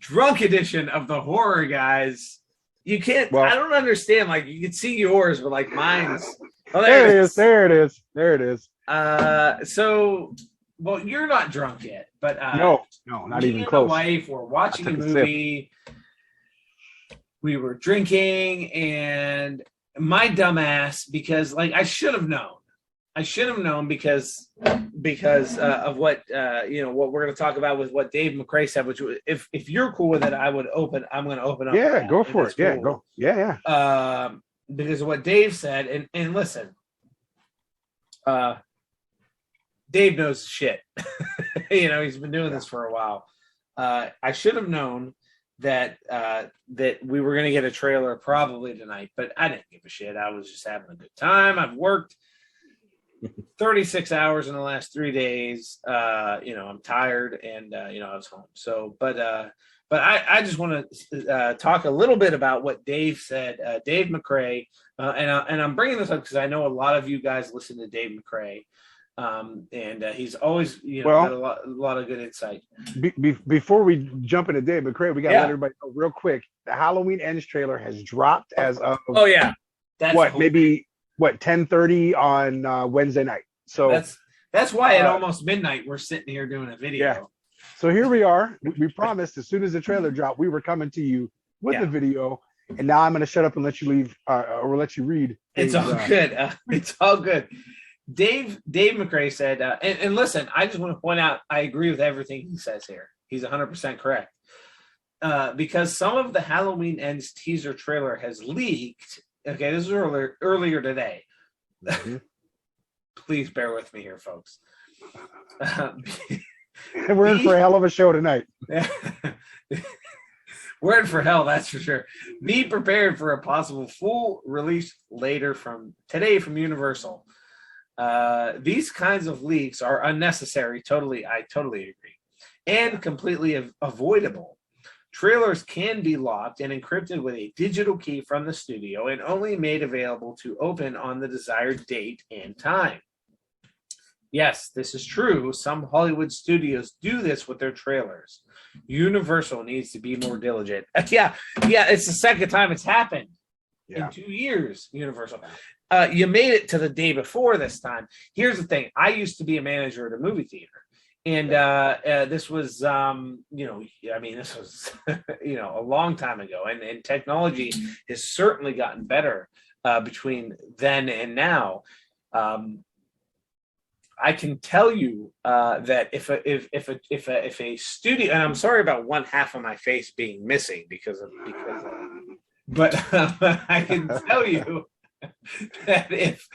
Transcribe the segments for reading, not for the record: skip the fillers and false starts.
drunk edition of the horror guys. You can't. Well, I don't understand. Like you can see yours, but like mine's. Oh, there it is. There it is. There it is. So, well, you're not drunk yet, but no, not me even and close. My wife were watching a movie. We were drinking, and my dumbass, because like I should have known. I should have known because of what what we're going to talk about with what Dave McRae said. Which, if you're cool with it, I'm going to open up. Yeah, go for it. Yeah, go. Yeah. Because of what Dave said, and listen, Dave knows shit. He's been doing this for a while. I should have known that we were going to get a trailer probably tonight, but I didn't give a shit. I was just having a good time. I've worked 36 hours in the last 3 days. I'm tired, and I was home. So, but I just want to talk a little bit about what Dave said. Dave McRae, and I'm bringing this up because I know a lot of you guys listen to Dave McRae, and he's always got a lot of good insight. Before we jump into Dave McRae, we got to let everybody know real quick. The Halloween Ends trailer has dropped as of maybe 10:30 on Wednesday night. So that's why at almost midnight we're sitting here doing a video. Yeah. So here we are. We promised as soon as the trailer dropped, we were coming to you with the video. And now I'm going to shut up and let you leave, or let you read. It's all good. It's all good. Dave McRae said, and listen, I just want to point out, I agree with everything he says here. He's 100% correct. Because some of the Halloween Ends teaser trailer has leaked. Okay, this was earlier today. Mm-hmm. Please bear with me here, folks. We're in for a hell of a show tonight. We're in for hell, that's for sure. Be prepared for a possible full release later from Universal. These kinds of leaks are unnecessary. I totally agree. And completely avoidable. Trailers can be locked and encrypted with a digital key from the studio and only made available to open on the desired date and time. Yes, this is true. Some Hollywood studios do this with their trailers. Universal needs to be more diligent. Yeah, it's the second time it's happened in 2 years, Universal. You made it to the day before this time. Here's the thing. I used to be a manager at a movie theater. And this was, this was, a long time ago. And technology has certainly gotten better between then and now. I can tell you that if a studio, and I'm sorry about one half of my face being missing but I can tell you that if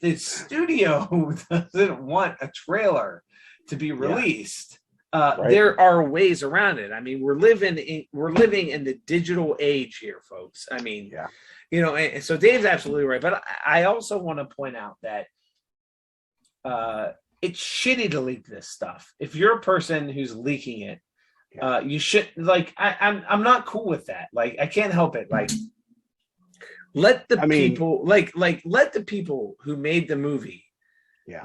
the studio doesn't want a trailer to be released, there are ways around it. I mean, we're living in the digital age here, folks. I mean, and so Dave's absolutely right. But I also want to point out that it's shitty to leak this stuff. If you're a person who's leaking it, you should I'm not cool with that. Like, I can't help it. Like, let the people let the people who made the movie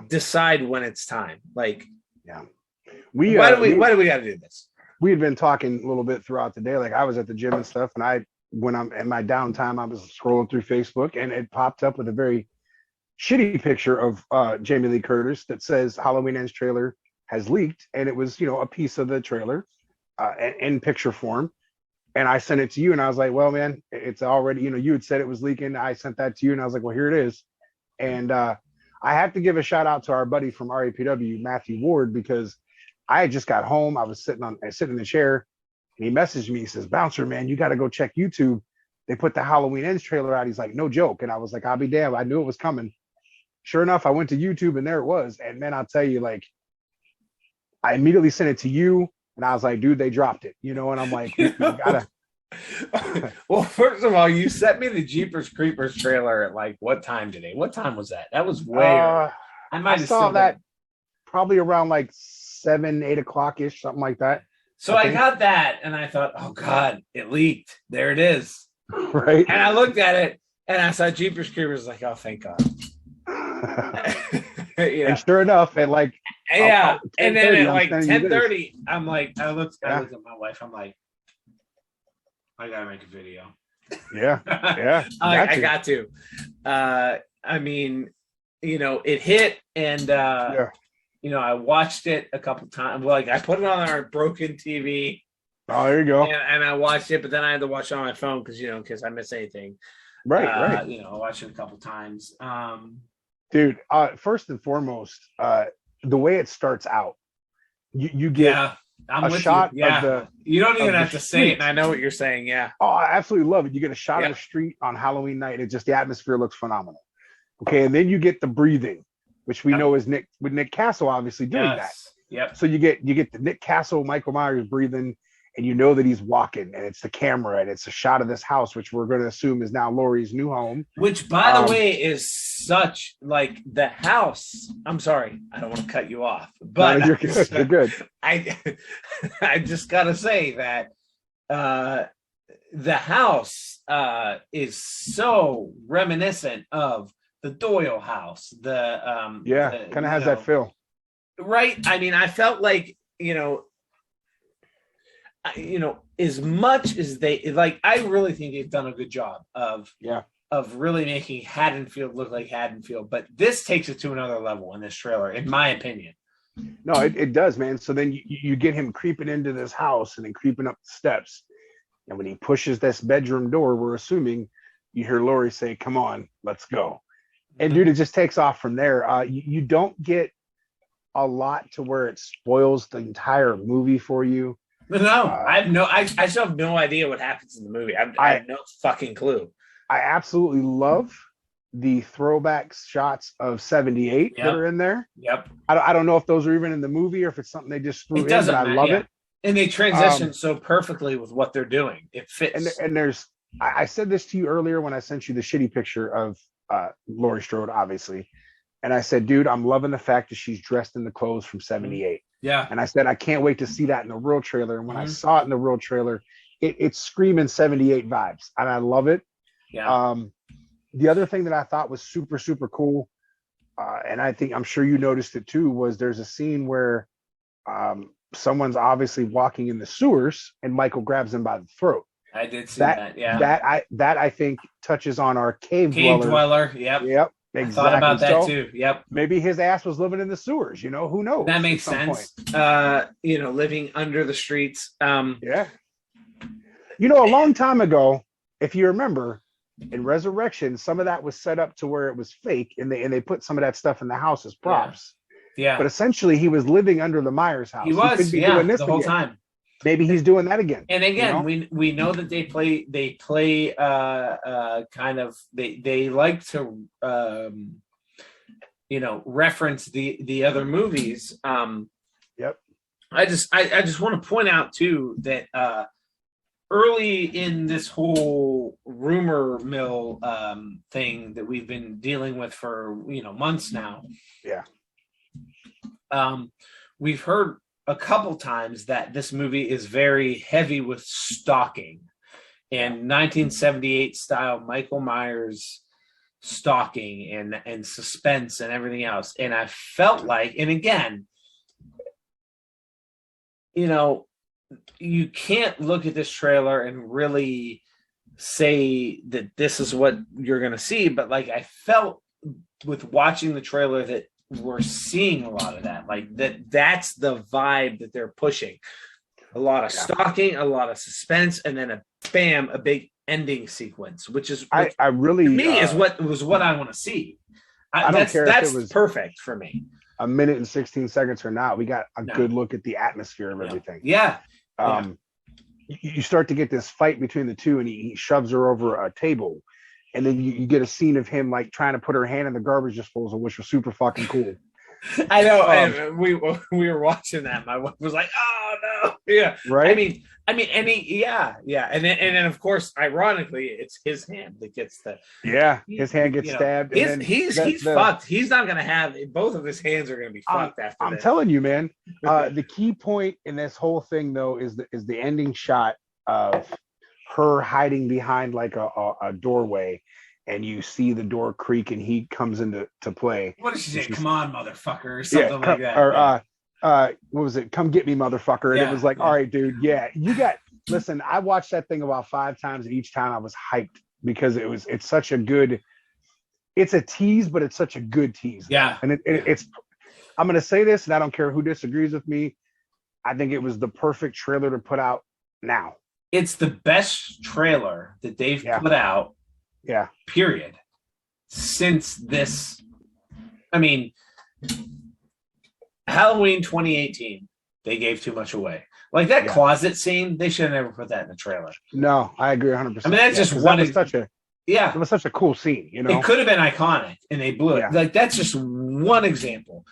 decide when it's time. Like, why do we got to do this? We had been talking a little bit throughout the day. Like, I was at the gym and stuff, and when I'm in my downtime, I was scrolling through Facebook, and it popped up with a very shitty picture of Jamie Lee Curtis that says Halloween Ends trailer has leaked, and it was a piece of the trailer in picture form. And I sent it to you, and I was like, well, man, it's already, you had said it was leaking. I sent that to you, and I was like, well, here it is. And I have to give a shout out to our buddy from RAPW, Matthew Ward, because I had just got home. I was sitting in the chair, and he messaged me. He says, Bouncer, man, you got to go check YouTube. They put the Halloween Ends trailer out. He's like, no joke. And I was like, I'll be damned. I knew it was coming. Sure enough, I went to YouTube, and there it was. And man, I'll tell you, like, I immediately sent it to you, and I was like, dude, they dropped it, and I'm like, we gotta. Well, first of all, you sent me the Jeepers Creepers trailer at like what time today? What time was that? That was way early. I saw that probably around like 7, 8 o'clock ish, something like that. So I got that, and I thought, oh God, it leaked. There it is. Right. And I looked at it, and I saw Jeepers Creepers. Like, oh, thank God. And sure enough, at like and then at like 10:30, I'm like, I looked at my wife. I'm like, I gotta make a video. Yeah, yeah, I got to. I mean, it hit, and yeah. I watched it a couple times. Like I put it on our broken TV, Oh, there you go. and I watched it, but then I had to watch it on my phone because in case I miss anything. Right, right. I watched it a couple times. Dude, first and foremost, the way it starts out, you get Yeah, I'm a with shot you. Yeah, of the. you don't even of have the to say it, street. and I know what you're saying. Yeah. Oh, I absolutely love it. You get a shot Yeah. of the street on Halloween night, and just the atmosphere looks phenomenal. Okay, and then you get the breathing, which we Yep. know is Nick Castle obviously doing that. Yep. So you get the Nick Castle, Michael Myers breathing, and you know that he's walking, and it's the camera, and it's a shot of this house, which we're going to assume is now Laurie's new home. Which, by the way, is such like the house. I'm sorry, I don't want to cut you off, but no, you're good. You're good. I just gotta say that the house is so reminiscent of the Doyle house. Kind of has that feel. Right. I mean, I felt like, as much as they like, I really think they've done a good job of really making Haddonfield look like Haddonfield, but this takes it to another level in this trailer, in my opinion. No, it does, man. So then you get him creeping into this house and then creeping up the steps. And when he pushes this bedroom door, we're assuming you hear Laurie say, "Come on, let's go." And dude, it just takes off from there. You don't get a lot to where it spoils the entire movie for you. No, I still have no idea what happens in the movie. I have no fucking clue. I absolutely love the throwback shots of 78 that are in there. Yep. I don't know if those are even in the movie or if it's something they just threw in, but I love it. And they transition so perfectly with what they're doing. It fits. And there's, I said this to you earlier when I sent you the shitty picture of Laurie Strode, obviously. And I said, dude, I'm loving the fact that she's dressed in the clothes from 78. Yeah. And I said, I can't wait to see that in the real trailer. And when I saw it in the real trailer, it's screaming 78 vibes. And I love it. Yeah. The other thing that I thought was super, super cool, and I'm sure you noticed it too, was there's a scene where someone's obviously walking in the sewers and Michael grabs him by the throat. I did see that. Yeah. That I think touches on our cave dweller. Yep. Yep. Exactly. I thought about that too. Yep. Maybe his ass was living in the sewers. Who knows? That makes sense. Living under the streets. Yeah. A long time ago, if you remember, in Resurrection, some of that was set up to where it was fake, and they put some of that stuff in the house as props. Yeah. But essentially, he was living under the Myers house. He was. He could be doing this the whole again. time. Maybe he's doing that again. And again, we know that they play kind of they like to reference the other movies. Yep. I just want to point out too that early in this whole rumor mill thing that we've been dealing with for months now. Yeah. We've heard a couple times that this movie is very heavy with stalking and 1978 style Michael Myers stalking and suspense and everything else. And I felt like, and again, you can't look at this trailer and really say that this is what you're going to see. But like, I felt with watching the trailer that we're seeing a lot of that, like that's the vibe that they're pushing. A lot of stalking, a lot of suspense, and then a big ending sequence, which is I really, to me, is what I want to see. I don't care that's if it was perfect for me. A minute and 16 seconds or not. We got a good look at the atmosphere of everything. Yeah. You start to get this fight between the two, and he shoves her over a table. And then you get a scene of him like trying to put her hand in the garbage disposal, which was super fucking cool. I know. And we were watching that. My wife was like, "Oh no!" Yeah, right. I mean, and then of course, ironically, it's his hand that gets the. Yeah, his hand gets stabbed. He's fucked. He's not gonna have both of his hands are gonna be fucked after. I'm telling you, man. The key point in this whole thing, though, is the ending shot of her hiding behind like a doorway, and you see the door creak and he comes into play. What did she say? Come on, motherfucker, or something like that. Or what was it? Come get me, motherfucker. And it was like, all right, dude, you got listen, I watched that thing about 5 times, and each time I was hyped because it's such a good, it's a tease, but it's such a good tease. Yeah. And it's, I'm going to say this, and I don't care who disagrees with me. I think it was the perfect trailer to put out now. It's the best trailer that they've put out. Yeah. Period. Since this, I mean, Halloween 2018, they gave too much away. Like that closet scene, they should have never put that in the trailer. No, I agree 100%. I mean, that's just one. It was such a cool scene, you know. It could have been iconic, and they blew it. Like that's just one example.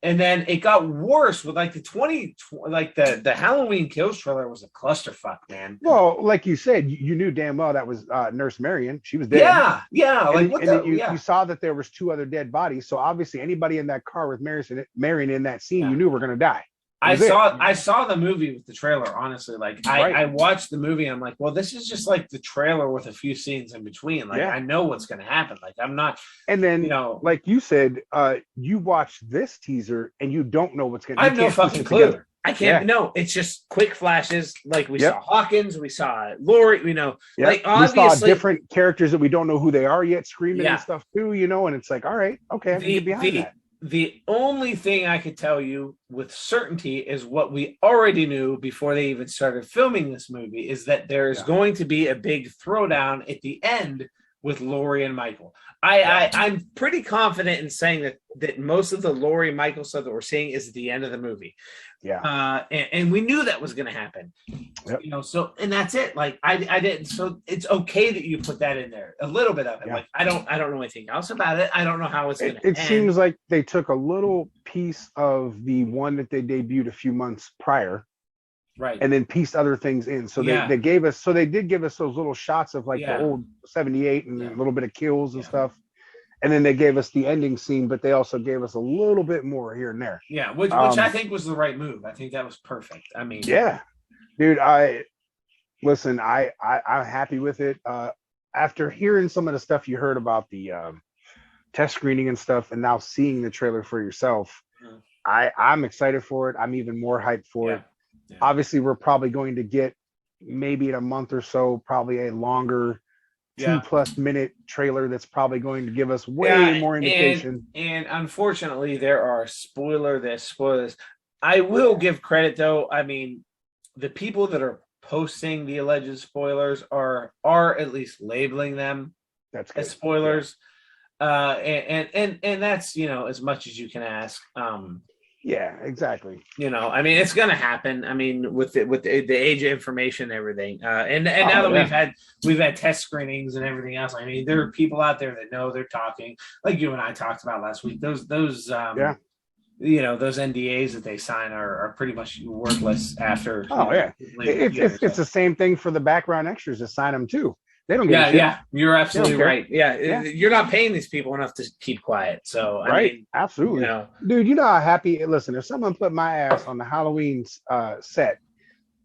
And then it got worse with like the Halloween Kills trailer was a clusterfuck, man. Well, like you said, you knew damn well that was Nurse Marion. She was dead. Yeah. You saw that there was 2 other dead bodies. So obviously, anybody in that car with Marion in that scene, you knew were going to die. I saw the movie with the trailer. Honestly, like I watched the movie. And I'm like, well, this is just like the trailer with a few scenes in between. Like I know what's going to happen. Like I'm not. And then, like you said, you watch this teaser and you don't know what's going to. I have no fucking clue. Together. I can't. No, it's just quick flashes. Like we saw Hawkins, we saw Lori. Like obviously we saw different characters that we don't know who they are yet, screaming and stuff too. And it's like, all right, okay, I can get behind that. The only thing I could tell you with certainty is what we already knew before they even started filming this movie is that there is going to be a big throwdown at the end with Lori and Michael. I'm pretty confident in saying that most of the Lori and Michael stuff that we're seeing is at the end of the movie. Yeah. And we knew that was going to happen. Yep. So, and that's it. Like I didn't. So it's okay that you put that in there, a little bit of it. Yeah. Like I don't know anything else about it. I don't know how it's going to end. It seems like they took a little piece of the one that they debuted a few months prior. Right. And then pieced other things in. So they gave us, so they did give us those little shots of like the old 78 and a little bit of kills and stuff. And then they gave us the ending scene, but they also gave us a little bit more here and there. Yeah, which I think was the right move. I think that was perfect. I mean, dude, I'm happy with it. After hearing some of the stuff you heard about the test screening and stuff, and now seeing the trailer for yourself, I'm excited for it. I'm even more hyped for it. Yeah. Obviously, we're probably going to get maybe in a month or so, probably a longer 2+ minute trailer that's probably going to give us way more indication. And unfortunately, there are spoiler this. I will give credit though. I mean, the people that are posting the alleged spoilers are at least labeling them as spoilers. And that's as much as you can ask. Yeah, exactly. I mean, it's gonna happen. I mean, with the age of information and everything, and now that we've had test screenings and everything else. I mean, there are people out there that know they're talking, like you and I talked about last week. Those those NDAs that they sign are pretty much worthless after. It's the same thing for the background extras that sign them too. They don't get shit. You're absolutely right. You're not paying these people enough to keep quiet. So I mean, absolutely, dude. You know how happy? Listen, if someone put my ass on the Halloween set,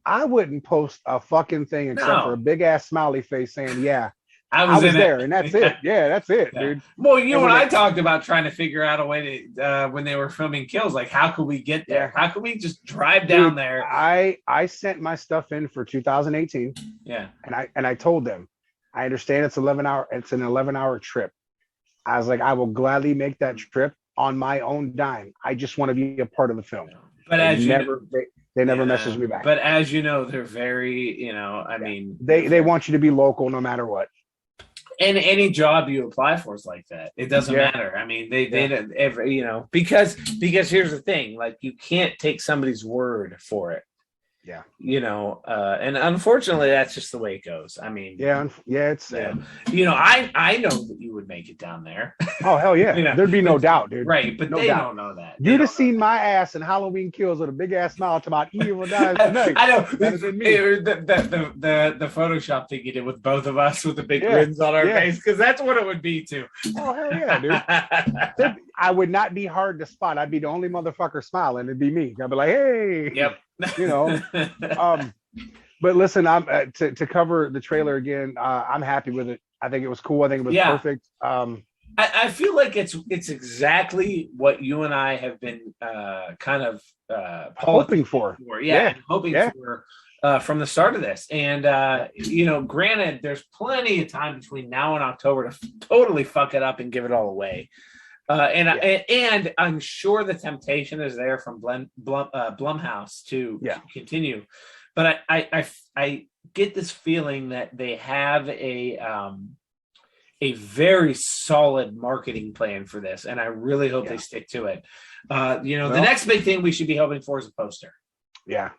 I wouldn't post a fucking thing except for a big ass smiley face saying, "Yeah, I was there," and that's it. Yeah, that's it, dude. Well, you and I talked about trying to figure out a way to when they were filming kills, like how could we get there? How could we just drive down there? I sent my stuff in for 2018. Yeah, and I told them. I understand it's an 11-hour trip. I was like, I will gladly make that trip on my own dime. I just want to be a part of the film. But they never messaged me back. But as you know, they're very, I mean, they want you to be local no matter what. And any job you apply for is like that. It doesn't matter. I mean, they don't because here's the thing, like you can't take somebody's word for it. Yeah. And unfortunately that's just the way it goes. I mean, it's sad. I know that you would make it down there. Oh hell yeah. There'd be no doubt, dude. Right, but they don't know that. You'd have seen my ass in Halloween Kills with a big ass smile to about evil dies tonight. I know. The Photoshop thing you did with both of us with the big grins on our face, because that's what it would be too. Oh hell yeah, dude. I would not be hard to spot. I'd be the only motherfucker smiling. It'd be me. I'd be like, hey. Yep. But listen, I'm to cover the trailer again. I'm happy with it. I think it was cool. I think it was perfect. I feel like it's exactly what you and I have been kind of hoping for. Hoping for. from the start of this. And granted, there's plenty of time between now and October to totally fuck it up and give it all away. And I'm sure the temptation is there from Blumhouse to continue, but I get this feeling that they have a very solid marketing plan for this, and I really hope they stick to it. The next big thing we should be hoping for is a poster. Yeah.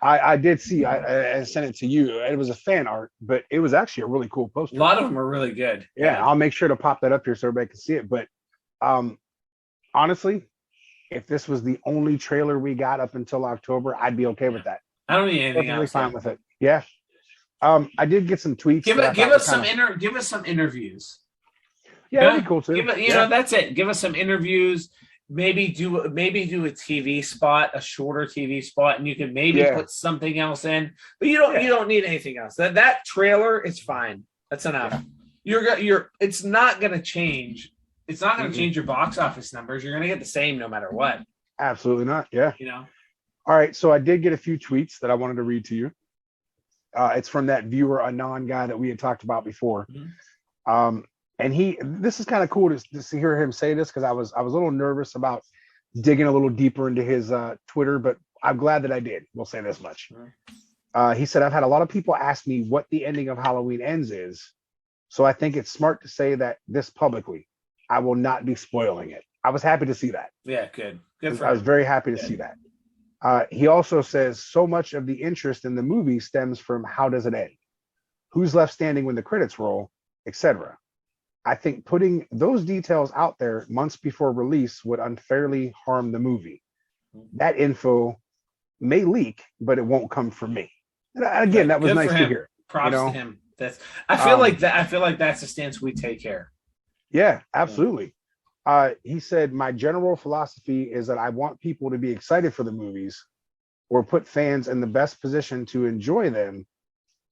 I did see, I sent it to you. It was a fan art, but it was actually a really cool poster. A lot of them are really good. Yeah, I'll make sure to pop that up here so everybody can see it. But honestly, if this was the only trailer we got up until October, I'd be okay with that. I don't need anything else. Fine with it. Yeah. I did get some tweets. Give us some interviews. Yeah, that'd be cool too. That's it. Give us some interviews. Maybe do a TV spot, a shorter TV spot, and you can maybe put something else in. But you don't need anything else. That trailer is fine. That's enough. Yeah. It's not going to change. It's not going to change your box office numbers. You're going to get the same no matter what. Absolutely not. Yeah. All right. So I did get a few tweets that I wanted to read to you. It's from that viewer Anon guy that we had talked about before. Mm-hmm. And this is kind of cool to hear him say this, because I was a little nervous about digging a little deeper into his Twitter, but I'm glad that I did. We'll say this much. Mm-hmm. He said, I've had a lot of people ask me what the ending of Halloween Ends is. So I think it's smart to say that this publicly. I will not be spoiling it. I was happy to see that. Yeah, good. I was very happy to see that. He also says so much of the interest in the movie stems from how does it end, who's left standing when the credits roll, etc. I think putting those details out there months before release would unfairly harm the movie. That info may leak, but it won't come from me. And again, that was nice to hear. Props to him. I feel like that's the stance we take here. Yeah, absolutely. He said, my general philosophy is that I want people to be excited for the movies or put fans in the best position to enjoy them.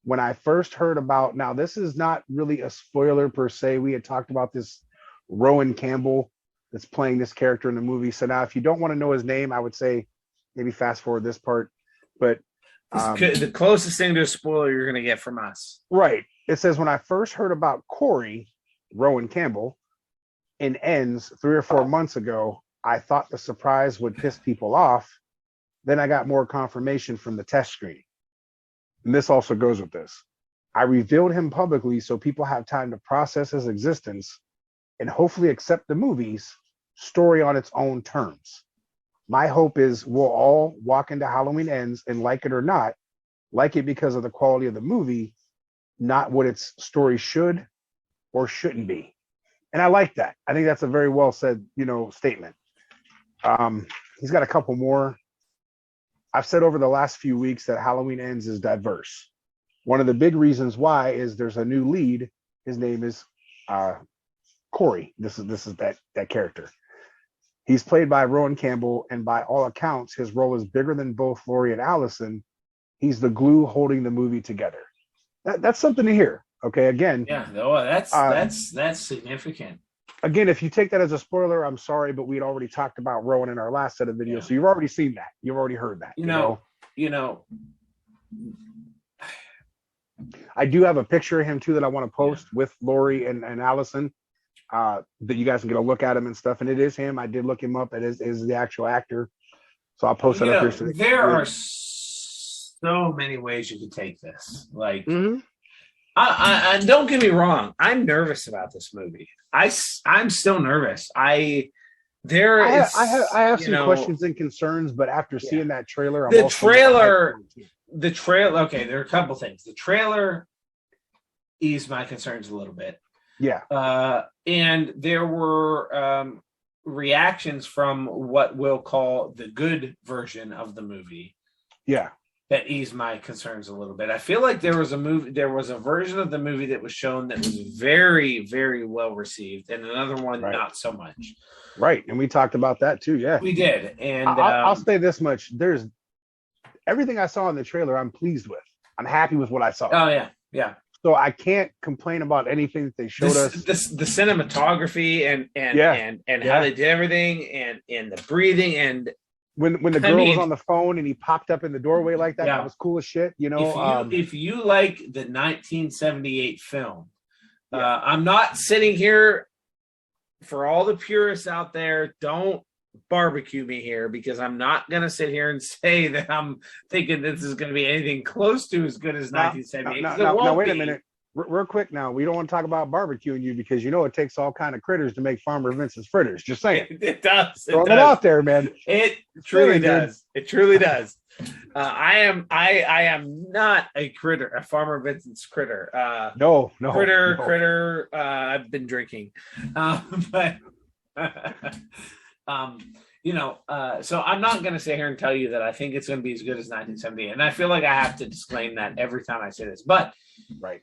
When I first heard about, now this is not really a spoiler per se. We had talked about this Rowan Campbell that's playing this character in the movie. So now if you don't want to know his name, I would say maybe fast forward this part. But the closest thing to a spoiler you're going to get from us. Right. It says, when I first heard about Corey, Rowan Campbell, in Ends 3 or 4 months ago, I thought the surprise would piss people off. Then I got more confirmation from the test screening. And this also goes with this. I revealed him publicly so people have time to process his existence and hopefully accept the movie's story on its own terms. My hope is we'll all walk into Halloween Ends and, like it or not, like it because of the quality of the movie, not what its story should or shouldn't be. And I like that. I think that's a very well said, statement. He's got a couple more. I've said over the last few weeks that Halloween Ends is diverse. One of the big reasons why is there's a new lead. His name is Corey. This is that character. He's played by Rowan Campbell, and by all accounts, his role is bigger than both Laurie and Allison. He's the glue holding the movie together. That's something to hear. Okay, again. Yeah, that's significant. Again, if you take that as a spoiler, I'm sorry, but we'd already talked about Rowan in our last set of videos, so you've already seen that. You've already heard that. I do have a picture of him too that I want to post with Laurie and Allison, that you guys can get a look at him and stuff. And it is him. I did look him up. It is the actual actor. So I'll post that up here. So there are so many ways you could take this. Like, I don't get me wrong. I'm nervous about this movie. I'm still nervous. I have some questions and concerns, but after seeing that trailer, the trailer. Okay, there are a couple things. The trailer eased my concerns a little bit. Yeah. And there were reactions from what we'll call the good version of the movie. Yeah. That eased my concerns a little bit. I feel like there was a version of the movie that was shown that was very, very well received, and another one not so much. Right, and we talked about that too. Yeah, we did. And I'll say this much: there's everything I saw in the trailer. I'm pleased with. I'm happy with what I saw. Oh yeah. So I can't complain about anything that they showed us. The cinematography and how they did everything and the breathing and when the I girl was mean, on the phone and he popped up in the doorway like that, yeah. that was cool as shit. You know, If you like the 1978 film, Yeah. I'm not sitting here for all the purists out there. Don't barbecue me here, because I'm not going to sit here and say that I'm thinking this is going to be anything close to as good as 1978. Now, wait a minute. Real quick now, we don't want to talk about barbecuing you because you know it takes all kind of critters to make Farmer Vincent's fritters. Just saying. It does. Throwing it out there, man. It truly does. It truly does. I am not a critter, a Farmer Vincent's critter. No. Critter. I've been drinking, but so I'm not going to sit here and tell you that I think it's going to be as good as 1978, and I feel like I have to disclaim that every time I say this. But right,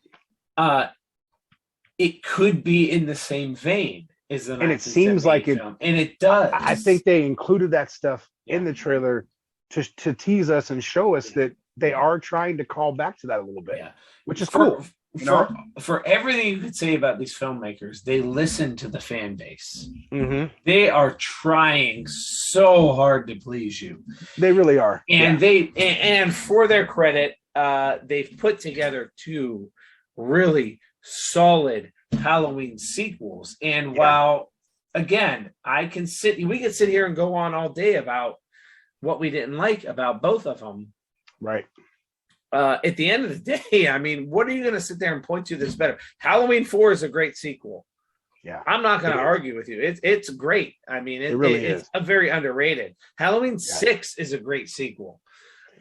it could be in the same vein as the 1978 and it seems like film, and it does. I think they included that stuff in the trailer to tease us and show us that they are trying to call back to that a little bit, which is cool. For everything you could say about these filmmakers, they listen to the fan base. Mm-hmm. They are trying so hard to please you. They really are. And and for their credit, they've put together 2 really solid Halloween sequels. And while, again, we can sit here and go on all day about what we didn't like about both of them. Right. At the end of the day, I mean, what are you going to sit there and point to that's better? Halloween 4 is a great sequel. Yeah, I'm not going to argue with you. It's great. I mean, it really is. It's a very underrated. Halloween 6 is a great sequel.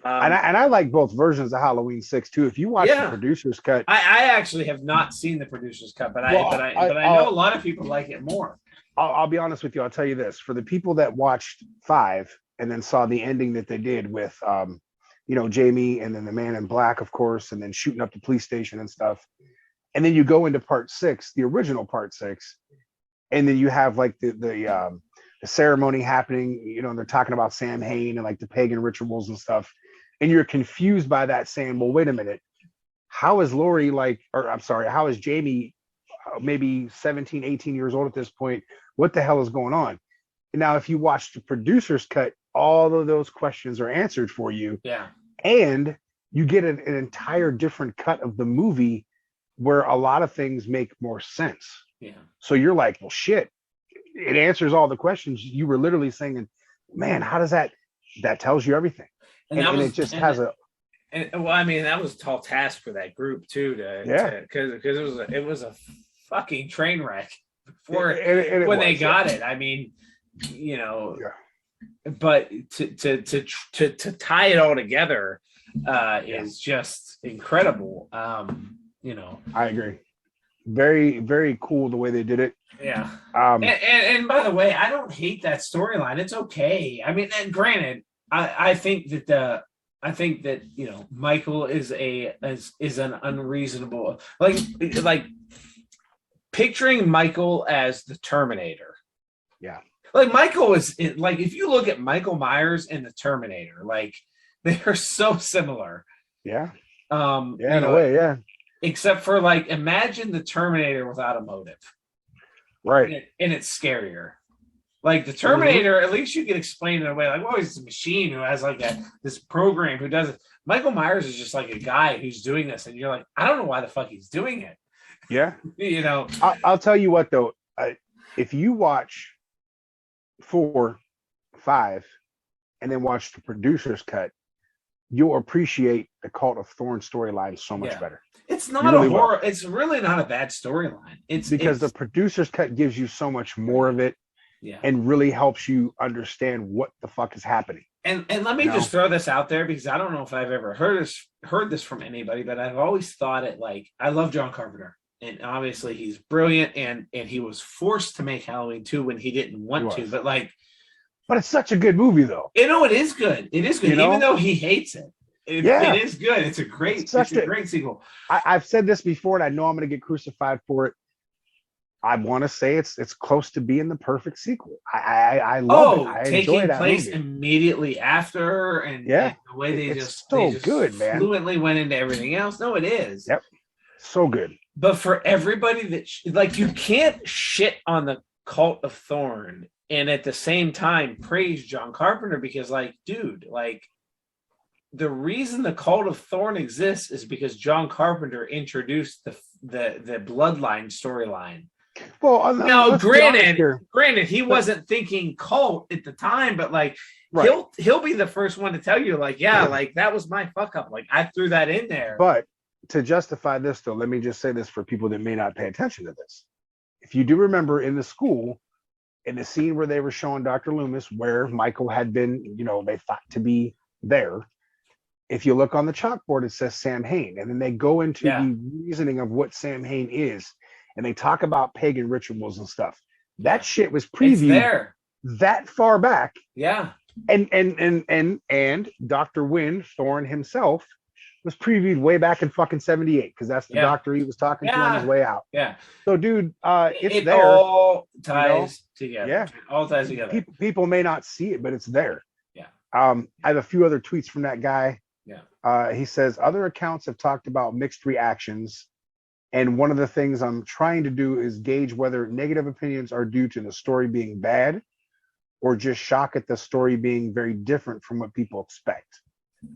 And I like both versions of Halloween 6 too. If you watch the producer's cut, I actually have not seen the producer's cut, but I know a lot of people like it more. I'll be honest with you. I'll tell you this: for the people that watched 5 and then saw the ending that they did with Jamie and then the man in black, of course, and then shooting up the police station and stuff. And then you go into part 6, the original part 6, and then you have like the ceremony happening, and they're talking about Sam Hain and like the pagan rituals and stuff. And you're confused by that, saying, well, wait a minute, how is how is Jamie maybe 17, 18 years old at this point? What the hell is going on? And now, if you watch the producer's cut, all of those questions are answered for you. Yeah. And you get an entire different cut of the movie where a lot of things make more sense. Yeah. So you're like, well, shit, it answers all the questions. You were literally saying, man, how does that tells you everything. And it just has a. And well, I mean, that was a tall task for that group too, because it was a fucking train wreck before when they got it. I mean, but to tie it all together is just incredible. I agree. Very, very cool the way they did it. Yeah. And by the way, I don't hate that storyline. It's okay. I mean, and granted, I think that Michael is an unreasonable, like picturing Michael as the Terminator. Yeah. Like Michael is like, if you look at Michael Myers and the Terminator, like they are so similar. Yeah. In a way, yeah. Except for like, imagine the Terminator without a motive. Right. And it's scarier. Like the Terminator, at least you can explain it in a way like, well, he's a machine who has like this program who does it. Michael Myers is just like a guy who's doing this, and you're like, I don't know why the fuck he's doing it. Yeah. I'll tell you what though, if you watch 4, 5, and then watch the producer's cut, you'll appreciate the Cult of Thorn storyline so much better. It's not a horror. It's really not a bad storyline. It's because the producer's cut gives you so much more of it, and really helps you understand what the fuck is happening. And let me just throw this out there, because I don't know if I've ever heard this from anybody, but I've always thought it like, I love John Carpenter. And obviously he's brilliant, and he was forced to make Halloween 2 when he didn't want to. But it's such a good movie, though. It is good. It is good, even though he hates it. It is good. It's a great sequel. I've said this before, and I know I'm going to get crucified for it. I want to say it's close to being the perfect sequel. I love it. I enjoy that place movie. Immediately after, and the way they just good, man. Fluently went into everything else. No, it is. Yep, so good. But for everybody that like, you can't shit on the Cult of Thorn, and at the same time praise John Carpenter because, like, dude, like, the reason the Cult of Thorn exists is because John Carpenter introduced the bloodline storyline. Well, Now, let's be honest here. granted, he wasn't thinking cult at the time, but like, Right. he'll be the first one to tell you, like, yeah, like that was my fuck up. Like, I threw that in there. But to justify this, though, let me just say this for people that may not pay attention to this. If you do remember in the school, in the scene where they were showing Dr. Loomis where Michael had been, you know, they thought to be there. If you look on the chalkboard, it says Sam Hain. And then they go into the reasoning of what Sam Hain is. And they talk about pagan rituals and stuff. That shit was previewed there that far back. Yeah. And Dr. Wynn, Thorn himself, was previewed way back in fucking 78, because that's the doctor he was talking to on his way out. Yeah. So, dude, it there. All ties together. Yeah. All ties together. People may not see it, but it's there. Yeah. I have a few other tweets from that guy. Yeah. He says, other accounts have talked about mixed reactions. And one of the things I'm trying to do is gauge whether negative opinions are due to the story being bad or just shock at the story being very different from what people expect.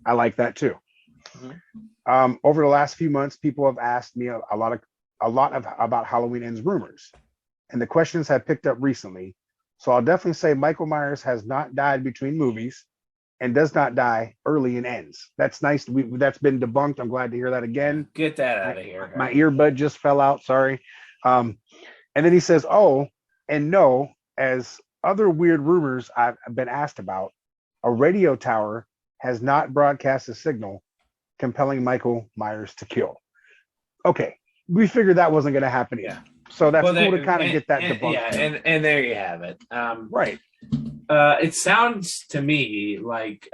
I like that too. Mm-hmm. Over the last few months, people have asked me a lot about Halloween Ends rumors, and the questions have picked up recently. So I'll definitely say Michael Myers has not died between movies and does not die early in Ends. That's nice. That's been debunked. I'm glad to hear that again. Get that out of here. My earbud just fell out. Sorry. And then he says, oh, and no, as other weird rumors I've been asked about, a radio tower has not broadcast a signal compelling Michael Myers to kill. Okay. We figured that wasn't going to happen either. So that's cool to kind of get that debunked. Yeah, and there you have it. Right. It sounds to me like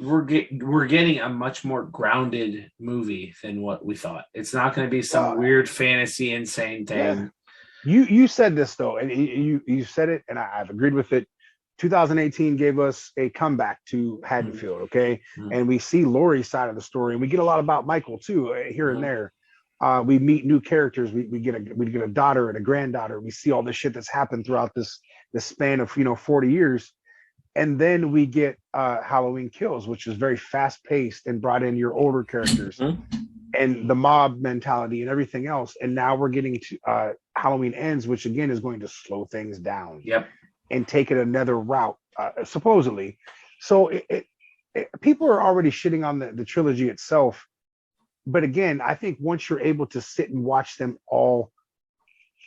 we're getting a much more grounded movie than what we thought. It's not going to be some weird fantasy insane thing. Yeah. You said this though, and you said it, and I've agreed with it. 2018 gave us a comeback to Haddonfield, okay? Mm-hmm. And we see Laurie's side of the story, and we get a lot about Michael too, here and there. We meet new characters. We get a daughter and a granddaughter. We see all this shit that's happened throughout this span of 40 years, and then we get Halloween Kills, which is very fast paced and brought in your older characters and the mob mentality and everything else. And now we're getting to Halloween Ends, which again is going to slow things down. Yep. And take it another route, supposedly. So people are already shitting on the trilogy itself. But again, I think once you're able to sit and watch them all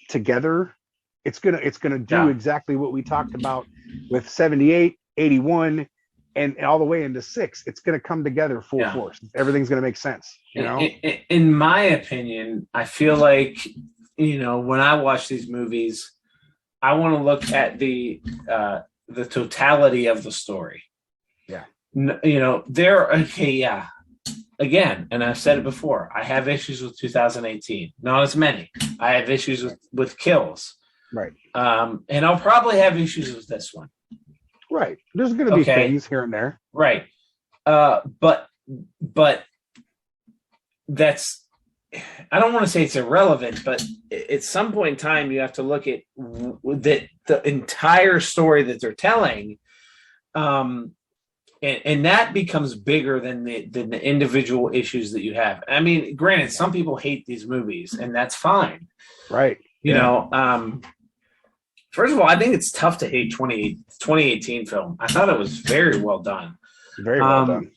together, it's gonna do exactly what we talked about with 78, 81, and all the way into 6. It's gonna come together full force. Everything's gonna make sense. In my opinion, I feel like when I watch these movies, I want to look at the totality of the story. Yeah. Again, and I've said it before, I have issues with 2018. Not as many. I have issues with Kills. Right. And I'll probably have issues with this one. Right. There's going to be things here and there. Right. But that's, I don't want to say it's irrelevant, but at some point in time, you have to look at the entire story that they're telling. And that becomes bigger than the individual issues that you have. I mean, granted, some people hate these movies, and that's fine. Right. First of all, I think it's tough to hate 2018 film. I thought it was very well done. Very well done.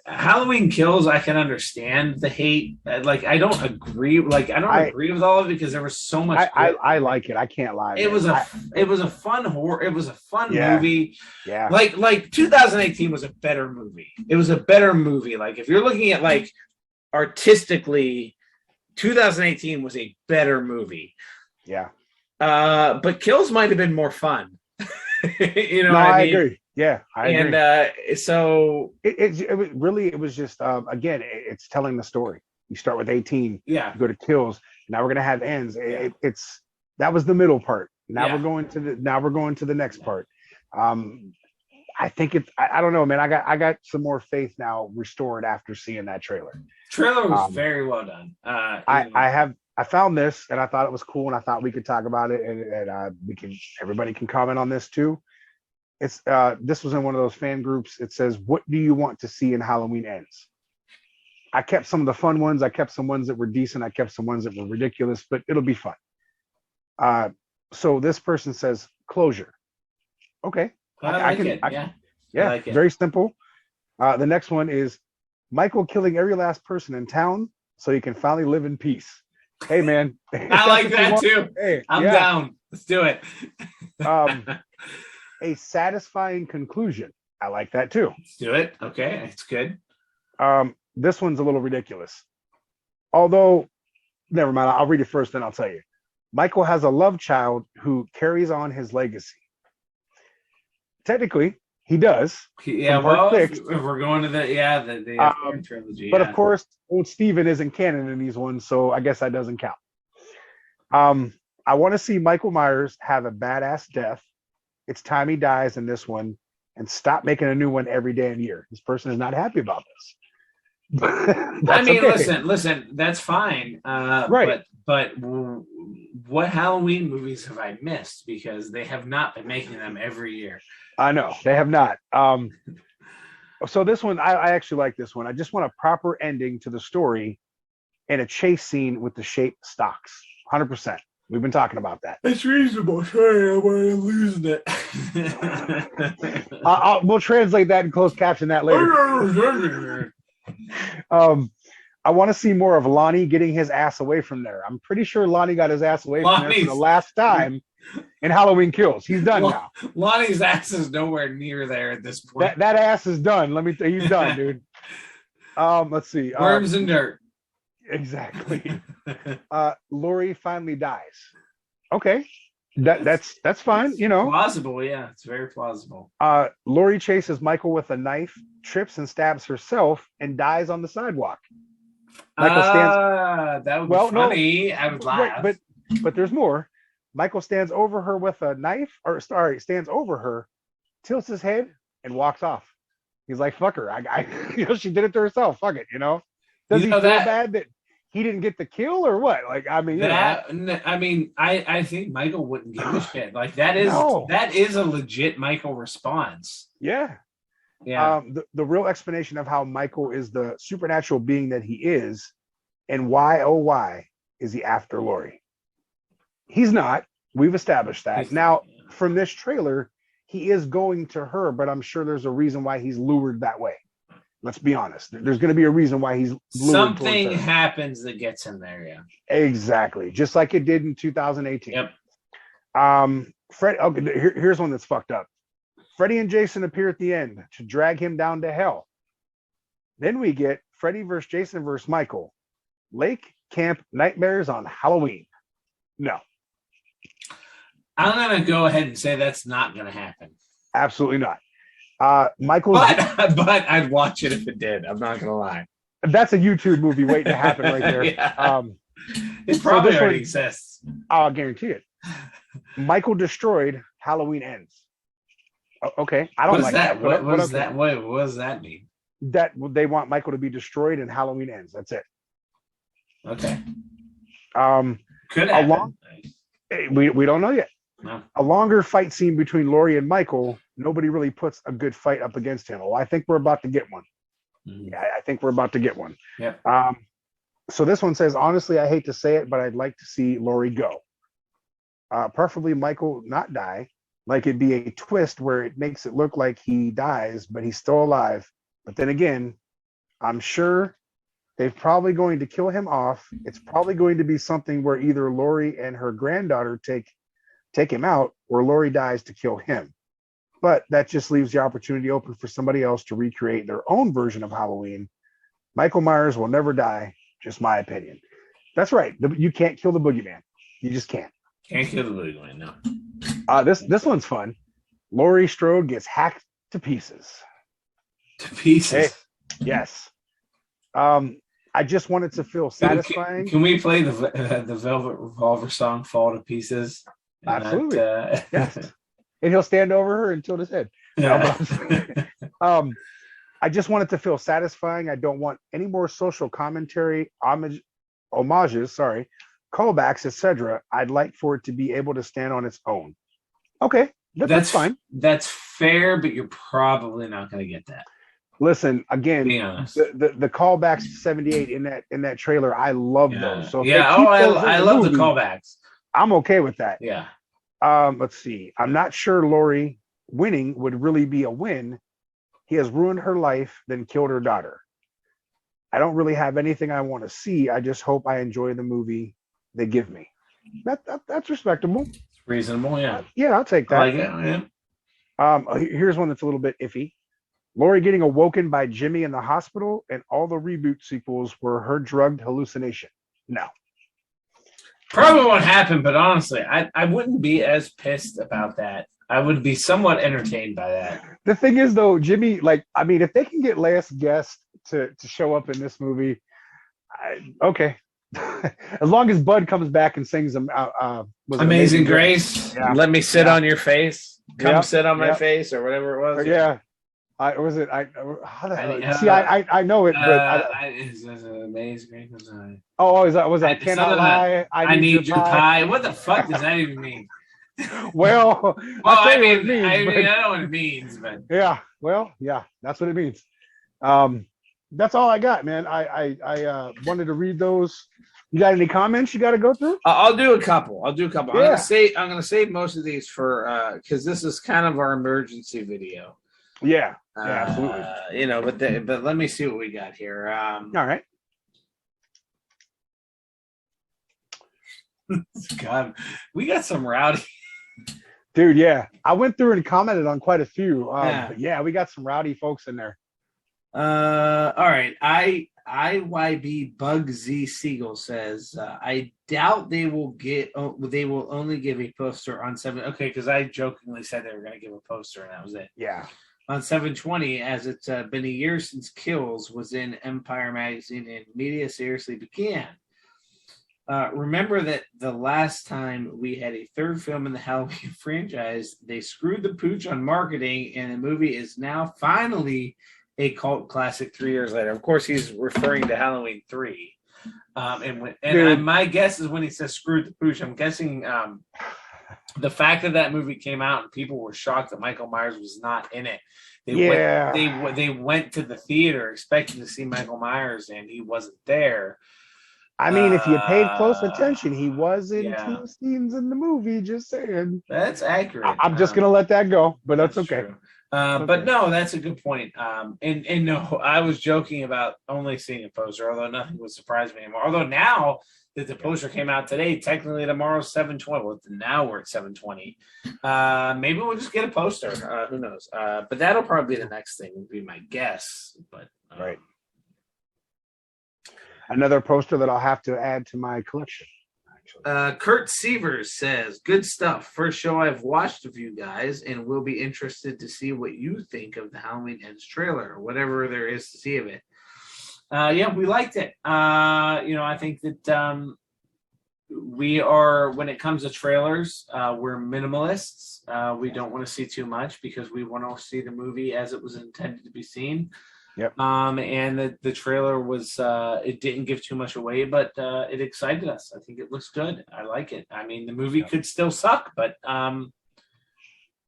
Halloween Kills, I can understand the hate. I don't agree. I agree with all of it because there was so much. I like it. I can't lie. It was a fun horror. It was a fun movie. Yeah. Like 2018 was a better movie. It was a better movie. Like if you're looking at artistically, 2018 was a better movie. Yeah. But Kills might have been more fun. I agree. Yeah, I agree. And so it was just again, it's telling the story. You start with 18, you go to Kills. Now we're gonna have Ends. That was the middle part. Now we're going to the next part. I think I don't know, man. I got some more faith now restored after seeing that trailer. Trailer was very well done. I I found this and I thought it was cool, and I thought we could talk about it, and everybody can comment on this too. It's this was in one of those fan groups. It says, "What do you want to see in Halloween Ends?" I kept some of the fun ones. I kept some ones that were decent. I kept some ones that were ridiculous, but it'll be fun. So this person says closure. Okay, I like it. Yeah, yeah, I like it. very simple. The next one is Michael killing every last person in town so he can finally live in peace. Hey, man. I like that too. Hey, I'm down. Let's do it. A satisfying conclusion. I like that too. Let's do it. Okay, it's good. This one's a little ridiculous. Although, never mind. I'll read it first, then I'll tell you. Michael has a love child who carries on his legacy. Technically, he does. Yeah, well, if we're going to the trilogy. But of course, old Steven isn't canon in these ones, so I guess that doesn't count. I want to see Michael Myers have a badass death. It's time he dies in this one, and stop making a new one every day and year. This person is not happy about this. I mean, okay. listen, that's fine. Right. But what Halloween movies have I missed? Because they have not been making them every year. I know they have not. So this one, I actually like this one. I just want a proper ending to the story and a chase scene with the shape stocks. 100%. We've been talking about that. It's reasonable. Sorry, I'm losing it. We'll translate that and close caption that later. I want to see more of Lonnie getting his ass away from there. I'm pretty sure Lonnie got his ass away from there for the last time in Halloween Kills. He's done now. Lonnie's ass is nowhere near there at this point. That ass is done. Let me tell you, he's done, dude. Let's see. Worms and dirt. Exactly. Laurie finally dies. Okay. That's fine, you know. Plausible, yeah. It's very plausible. Laurie chases Michael with a knife, trips and stabs herself, and dies on the sidewalk. Michael stands. That would be funny. No, I would laugh. Right, but there's more. Michael stands over her with a knife, stands over her, tilts his head, and walks off. He's like, "Fuck her! She did it to herself. Fuck it, you know." Does he feel bad that he didn't get the kill or what? Like, I mean, I think Michael wouldn't give a shit. Like that is a legit Michael response. Yeah. Yeah. The real explanation of how Michael is the supernatural being that he is, and why is he after Laurie? He's not. We've established that. Now, from this trailer, he is going to her, but I'm sure there's a reason why he's lured that way. Let's be honest. There's going to be a reason why he's lured. Something happens that gets him there, yeah. Exactly. Just like it did in 2018. Yep. Here's one that's fucked up. Freddy and Jason appear at the end to drag him down to hell. Then we get Freddy versus Jason versus Michael. Lake Camp Nightmares on Halloween. No. I'm going to go ahead and say that's not going to happen. Absolutely not. Michael's but I'd watch it if it did. I'm not going to lie. That's a YouTube movie waiting to happen right there. Yeah. It probably already exists. I'll guarantee it. Michael destroyed Halloween Ends. Okay, I don't like that. What does that mean? That they want Michael to be destroyed and Halloween Ends. That's it. Okay. Could happen. We don't know yet. No. A longer fight scene between Laurie and Michael. Nobody really puts a good fight up against him. Well, I think we're about to get one. Mm-hmm. Yeah, I think we're about to get one. Yeah. So this one says, honestly, I hate to say it, but I'd like to see Laurie go. Preferably Michael not die. Like it'd be a twist where it makes it look like he dies, but he's still alive. But then again, I'm sure they're probably going to kill him off. It's probably going to be something where either Laurie and her granddaughter take him out, or Laurie dies to kill him. But that just leaves the opportunity open for somebody else to recreate their own version of Halloween. Michael Myers will never die. Just my opinion. That's right. You can't kill the boogeyman. You just can't. Can't kill the boogeyman, no. This one's fun. Laurie Strode gets hacked to pieces. To pieces? Hey, yes. I just wanted to feel satisfying. Can we play the Velvet Revolver song "Fall to Pieces"? Absolutely. Yes. And he'll stand over her and tilt his head. Yeah. I just want it to feel satisfying. I don't want any more social commentary, homages, callbacks, etc. I'd like for it to be able to stand on its own. Okay, that's fine. That's fair, but you're probably not going to get that. Listen, again, Being honest. the callbacks to 78 in that trailer, I love those. So if they keep those I in love movie, the callbacks. I'm okay with that. Yeah. Let's see. I'm not sure Lori winning would really be a win. He has ruined her life, then killed her daughter. I don't really have anything I want to see. I just hope I enjoy the movie they give me. That's respectable. It's reasonable, yeah. Yeah, I'll take that. I like it, yeah. Here's one that's a little bit iffy. Lori getting awoken by Jimmy in the hospital, and all the reboot sequels were her drugged hallucination. No. Probably won't happen, but honestly, I wouldn't be as pissed about that. I would be somewhat entertained by that. The thing is, though, Jimmy, if they can get Last Guest to show up in this movie, okay. As long as Bud comes back and sings Amazing Grace. Yeah. Let me sit on your face. Come sit on my face, or whatever it was. Yeah. I know it, but is Amazing Grace. Was that cannot lie? I need your pie. What the fuck does that even mean? Well, I don't know what it means, but yeah, well, yeah, that's what it means. That's all I got, man. I wanted to read those. You got any comments you got to go through? I'll do a couple. Yeah. I'm gonna save most of these for because this is kind of our emergency video. Yeah, absolutely. But let me see what we got here. All right. God, we got some rowdy. Dude, yeah. I went through and commented on quite a few. But yeah, we got some rowdy folks in there. All right. IYB Bug Z Siegel says, I doubt they will only give a poster on 7. Okay, because I jokingly said they were going to give a poster and that was it. Yeah. On 720, as it's been a year since Kills was in Empire magazine and media seriously began. Remember that the last time we had a third film in the Halloween franchise, they screwed the pooch on marketing, and the movie is now finally a cult classic 3 years later. Of course, he's referring to Halloween 3. My guess is when he says screwed the pooch, I'm guessing the fact that movie came out and people were shocked that Michael Myers was not in it. They went to the theater expecting to see Michael Myers, and he wasn't there. I mean, if you paid close attention, he was in 2 scenes in the movie. Just saying. That's accurate. I'm just gonna let that go, but that's okay. True. But no, that's a good point. And no, I was joking about only seeing a poster, although nothing would surprise me anymore. Although now that the poster came out today, technically tomorrow's 7:20. Well, now we're at 7:20. Maybe we'll just get a poster. Who knows? But that'll probably be the next thing. Would be my guess. But right. Another poster that I'll have to add to my collection. Kurt Sievers says, good stuff. First show I've watched of you guys, and will be interested to see what you think of the Halloween Ends trailer, or whatever there is to see of it. Yeah, we liked it. I think that we are, when it comes to trailers, we're minimalists. We don't want to see too much because we want to see the movie as it was intended to be seen. Yep. And the trailer was it didn't give too much away, but it excited us. I think it looks good. I like it. I mean, the movie could still suck, but I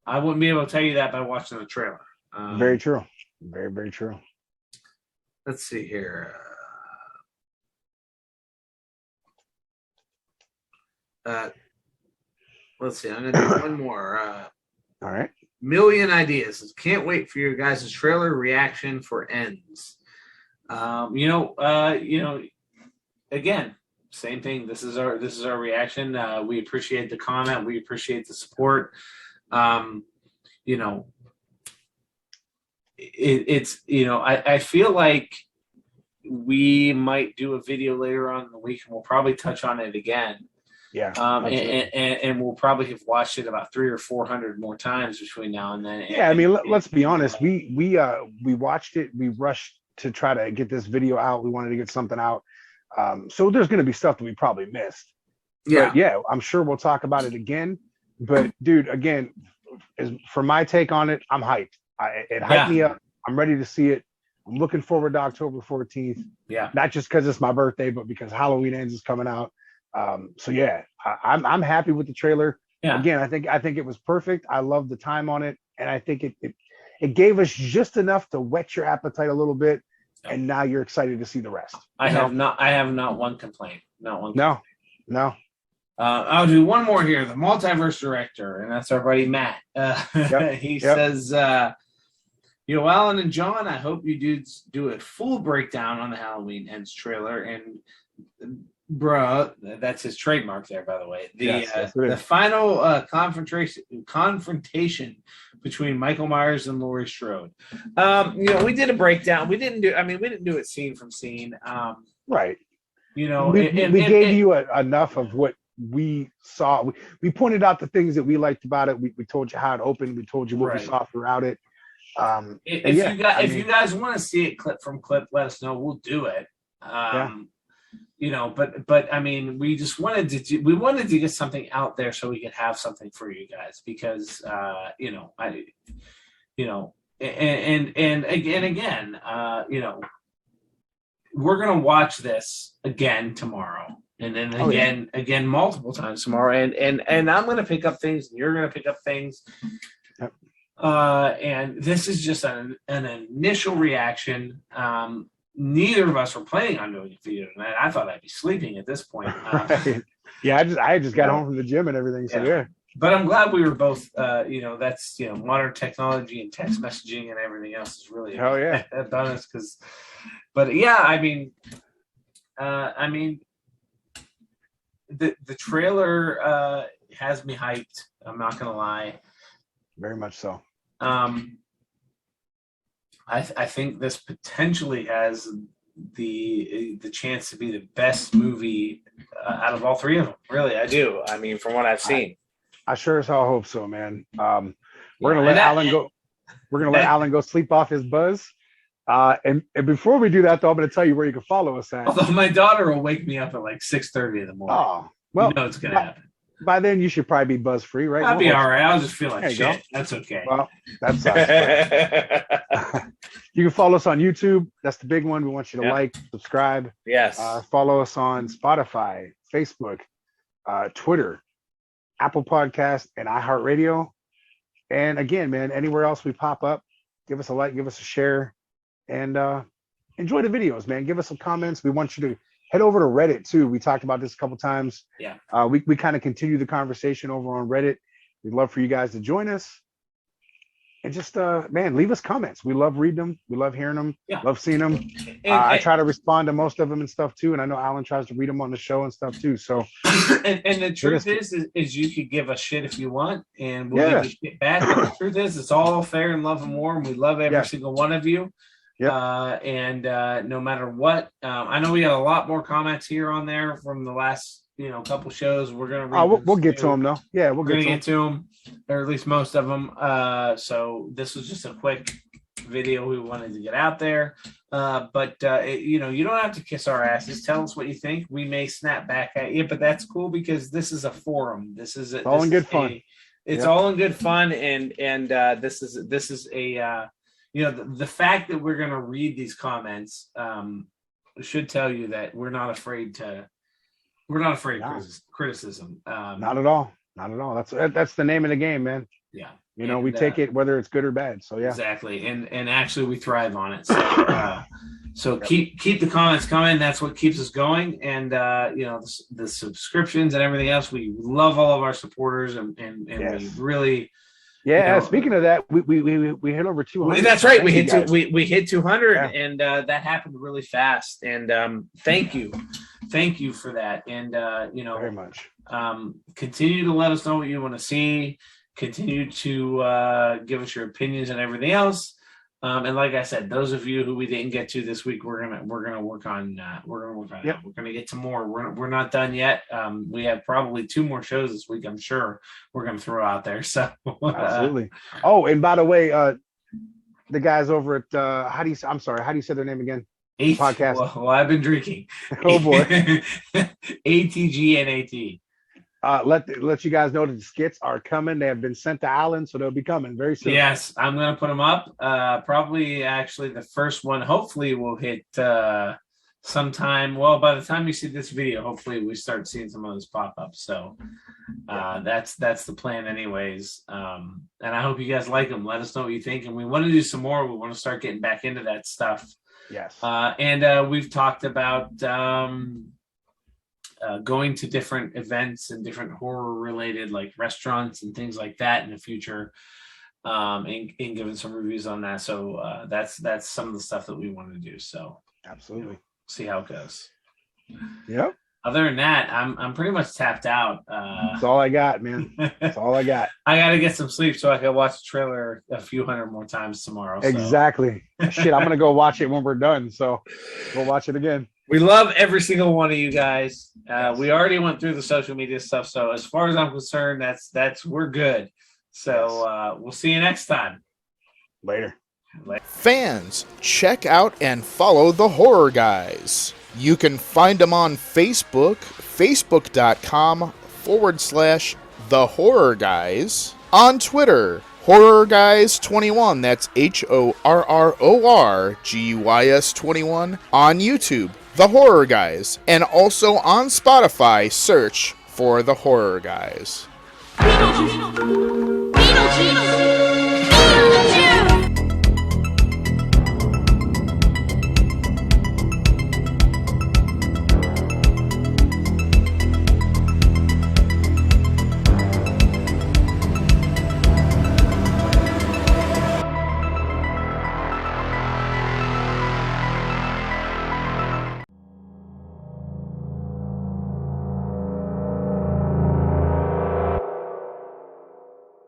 wouldn't be able to tell you that by watching the trailer. Very true. Very, very true. Let's see here. Let's see. I'm gonna do one more. All right. Million Ideas. Can't wait for your guys' trailer reaction for Ends. Again, same thing. This is our reaction. We appreciate the comment. We appreciate the support. I feel like we might do a video later on in the week, and we'll probably touch on it again. Yeah. And we'll probably have watched it about 300 or 400 more times between now and then. Yeah, I mean, let's be honest. We watched it. We rushed to try to get this video out. We wanted to get something out. So there's going to be stuff that we probably missed. Yeah. But yeah, I'm sure we'll talk about it again. But dude, again, for my take on it, I'm hyped. It hyped me up. I'm ready to see it. I'm looking forward to October 14th. Yeah. Not just because it's my birthday, but because Halloween Ends is coming out. So yeah, I'm happy with the trailer. Yeah. Again, I think it was perfect. I love the time on it, and I think it gave us just enough to whet your appetite a little bit, and now you're excited to see the rest. I have not one complaint. Not one. No, no. I'll do one more here. The multiverse director, and that's our buddy Matt. He says, Alan and John, I hope you dudes do a full breakdown on the Halloween Ends trailer. And bruh, that's his trademark there, by the way. The final confrontation between Michael Myers and Laurie Strode. We did a breakdown. We didn't do it scene from scene. Right. We gave you enough of what we saw. We pointed out the things that we liked about it. We told you how it opened. We told you what we saw throughout it. If you guys want to see it clip from clip, let us know. We'll do it. But I mean, we just wanted to get something out there so we could have something for you guys, because we're gonna watch this again tomorrow, and then again multiple times tomorrow, and I'm gonna pick up things, and you're gonna pick up things. Yep. And this is just an initial reaction. Neither of us were planning on doing a video tonight. I thought I'd be sleeping at this point. Right. Yeah, I just got home from the gym and everything. So yeah. But I'm glad we were both. That's modern technology and text messaging and everything else is really done us. But yeah, I mean, the trailer has me hyped. I'm not gonna lie. Very much so. I think this potentially has the chance to be the best movie out of all three of them. Really, I do. I mean, from what I've seen, I sure as hell hope so, man. We're gonna let Alan go. We're gonna let Alan go sleep off his buzz. And before we do that, though, I'm gonna tell you where you can follow us at. Although my daughter will wake me up at like 6:30 in the morning. Oh, well, it's gonna happen. By then, you should probably be buzz free, right? I'll be all right. I'll just feel like shit. That's okay. Well, that sucks. You can follow us on YouTube. That's the big one. We want you to like, subscribe. Yes. Follow us on Spotify, Facebook, Twitter, Apple Podcast, and iHeartRadio. And again, man, anywhere else we pop up, give us a like, give us a share, and enjoy the videos, man. Give us some comments. We want you to head over to Reddit too. We talked about this a couple times. Yeah. We kind of continue the conversation over on Reddit. We'd love for you guys to join us. And just, man, leave us comments. We love reading them. We love hearing them. Yeah. Love seeing them. I try to respond to most of them and stuff too. And I know Alan tries to read them on the show and stuff too. So, and the truth is you could give us shit if you want, and we'll give you shit back. But the truth is, it's all fair in love and war, and we love every single one of you. Yeah. No matter what, I know we got a lot more comments here on there from the last, couple shows. We're gonna read we'll get to them though. Yeah, we're gonna get to them, or at least most of them. So this was just a quick video we wanted to get out there. But you don't have to kiss our asses. Tell us what you think. We may snap back at you, but that's cool because this is a forum. This is all in good fun. It's all in good fun, and this is a. The fact that we're going to read these comments should tell you that we're not afraid of criticism. Not at all. Not at all. That's the name of the game, man. Yeah. We take it whether it's good or bad. So yeah. Exactly. And actually we thrive on it. So keep the comments coming. That's what keeps us going. And the subscriptions and everything else. We love all of our supporters and we really. Yeah, speaking of that, we hit over 200. That's right. We hit 200, and that happened really fast. And thank you for that. And very much. Continue to let us know what you want to see. Continue to give us your opinions and everything else. And like I said, those of you who we didn't get to this week, we're gonna work on it. We're gonna get to more. We're not done yet. We have probably 2 more shows this week. I'm sure we're gonna throw out there. So absolutely. Oh, and by the way, the guys over at how do you say their name again? Podcast. Well, I've been drinking. Oh boy. ATGNAT. Let you guys know that the skits are coming. They have been sent to Alan, so they'll be coming very soon. Yes, I'm going to put them up. Probably, actually, the first one hopefully will hit sometime. Well, by the time you see this video, hopefully we start seeing some of those pop up. So that's the plan, anyways. And I hope you guys like them. Let us know what you think, and we want to do some more. We want to start getting back into that stuff. Yes. And we've talked about going to different events and different horror related like restaurants and things like that in the future, and giving some reviews on that. So that's some of the stuff that we want to do. So absolutely, see how it goes. Yep. Other than that, I'm pretty much tapped out. That's all I got, man. That's all I got. I got to get some sleep so I can watch the trailer a few hundred more times tomorrow. Exactly. Shit, I'm gonna go watch it when we're done. So we'll watch it again. We love every single one of you guys. We already went through the social media stuff, so as far as I'm concerned, that's we're good. So we'll see you next time. Later. Fans, check out and follow the Horror Guys. You can find them on Facebook, facebook.com/The Horror Guys. On Twitter, Horror Guys 21, that's HORRORGUYS 21. On YouTube, The Horror Guys. And also on Spotify, search for The Horror Guys. Beetlejuice.